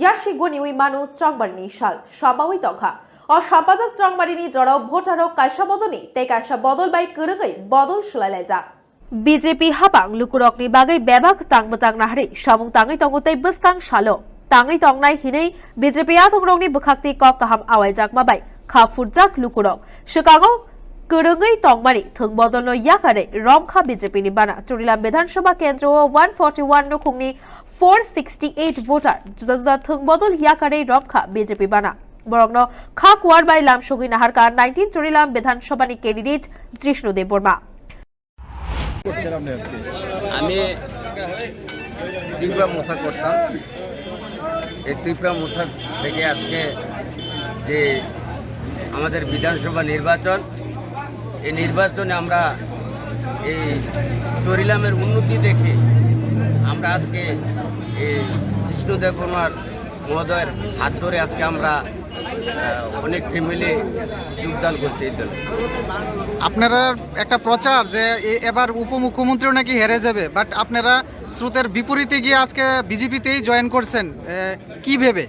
याशिगुनि उइमानु चंगबारिनि साल सबावै दंखा और साबाजक चंगबारिनि जराव भोटारक कायसा बदलनि ते कायसा बदल बाय गोरोङै बदल सोलायलायजा BJP habang lukurokni bagai bebak tangbatang nahari samung tangai tongotai beskang salo tangai tongnai hinai BJP atongrokni bukhakti kok kaham awaijak mabai khafurjak lukurok sekango गोरोङै तंगमानि थung bodol no yakare romphaikha BJP ni bana Churilam Bidhansabha Kendro 141 no khungni 468 voter juda juda thung bodol yakare romphaikha BJP bana borogno khakwar bai lamsogi naharkar 19 Churilam Bidhansabha ni candidate Jisnu Debbarma আমি ত্রিপুরা মোথা করতাম এই ত্রিপুরা মোথা থেকে আজকে যে আমাদের বিধানসভা নির্বাচন এই নির্বাচনে আমরা এই চরিলামের উন্নতি দেখে আমরা আজকে এই জিষ্ণু দেববর্মার মহোদয়ের হাত ধরে আজকে আমরা অনেক ফ্যামিলি যোগদান করছে এই দলে। আপনারা একটা প্রচার যে এবার উপমুখ্যমন্ত্রীও নাকি হেরে যাবে, বাট আপনারা স্রোতের বিপরীতে গিয়ে আজকে বিজেপিতেই জয়েন করছেন, কি ভেবে?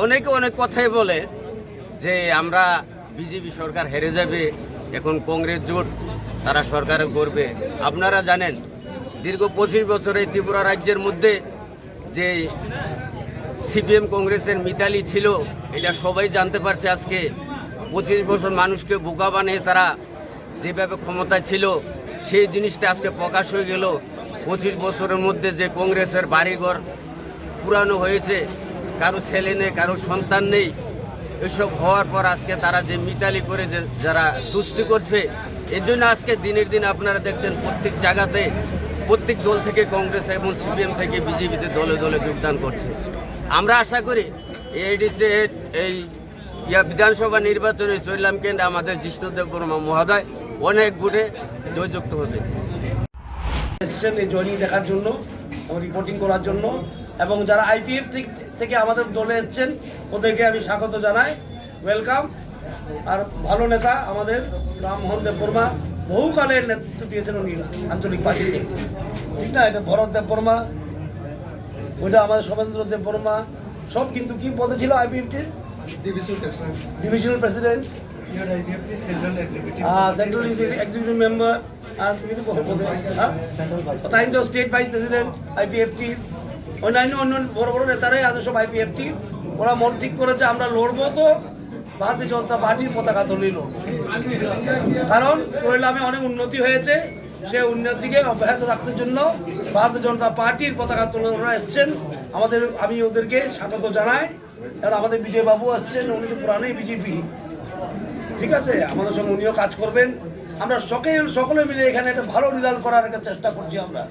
অনেকে অনেক কথাই বলে যে আমরা বিজেপি সরকার হেরে যাবে, এখন কংগ্রেস জোট তারা সরকারে করবে। আপনারা জানেন দীর্ঘ 25 বছরে ত্রিপুরা রাজ্যের মধ্যে যে সিপিএম কংগ্রেসের মিতালি ছিল এটা সবাই জানতে পারছে। আজকে 25 বছর মানুষকে বোকা বানিয়ে তারা যেভাবে ক্ষমতা ছিল সেই জিনিসটা আজকে প্রকাশ হয়ে গেল। 25 বছরের মধ্যে যে কংগ্রেসের বাড়িঘর পুরানো হয়েছে, কারো ছেলে নেই, কারো সন্তান নেই, এসব হওয়ার পর আজকে তারা যে মিতালি করে যে যারা তুষ্টি করছে, এর জন্য আজকে দিনের দিন আপনারা দেখছেন প্রত্যেক জায়গাতে প্রত্যেক দল থেকে কংগ্রেস এবং সিপিএম থেকে বিজেপিতে দলে দলে যোগদান করছে। আমরা আশা করি এইডিসি এই বিধানসভা নির্বাচনে চরিলাম কেন্দ্রে আমাদের জিষ্ণু দেববর্মা মহোদয় অনেক ভোটে জয়যুক্ত হবে। এই জয়নিং দেখার জন্য এবং রিপোর্টিং করার জন্য এবং যারা আইপিএফ থেকে আমাদের দলে এসেছেন ওদেরকে আমি স্বাগত জানাই, ওয়েলকাম। আর ভালো নেতা আমাদের রামমোহন দেববর্মা বহুকালের নেতৃত্ব দিয়েছেন উনি আঞ্চলিক পার্টিতে, ঠিক না? এটা ভরত দেববর্মা, ওইটা আমাদের সবেন্দ্র দেববর্মা, সব কিন্তু কি পদে ছিল আইপিএফটির? Divisional president, central executive member, আর তুমি তো পদে তাই তো স্টেট ভাইস প্রেসিডেন্ট আইপিএফটির, অন্যান্য বড় বড় নেতারাই আছে সব আইপিএফটি। ওরা মন ঠিক করেছে আমরা লড়বো তো ভারতীয় জনতা পার্টির পতাকা তুলেই লড়বো, কারণ চরিলামে অনেক উন্নতি হয়েছে, সেই উন্নতিকে অব্যাহত রাখতে জন্য ভারতীয় জনতা পার্টির পতাকা তুলে ওরা এসছেন। আমি ওদেরকে স্বাগত জানাই। এবং আমাদের বিজয় বাবু আসছেন, উনি তো পুরানোই বিজেপি, ঠিক আছে, আমাদের সঙ্গে উনিও কাজ করবেন। আমরা সকলে মিলে এখানে একটা ভালো রেজাল্ট করার একটা চেষ্টা করছি, আমরা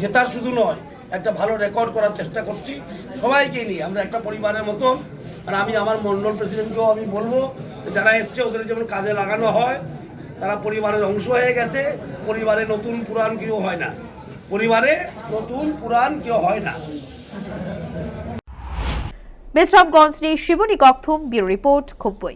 জেতার শুধু নয় একটা ভালো রেকর্ড করার চেষ্টা করছি সবাইকে নিয়ে, আমরা একটা পরিবারের মতো। আর আমি আমার মন্ডল প্রেসিডেন্টকেও আমি বলবো যারা এসছে ওদের যেমন কাজে লাগানো হয়, তারা পরিবারের অংশ হয়ে গেছে। পরিবারে নতুন পুরাণ কেউ হয় না, পরিবারে নতুন পুরাণ কেউ হয় না। বিশ্রামগঞ্জ নি শিবনী ককথুম ব্যুরো রিপোর্ট খুম্পুই।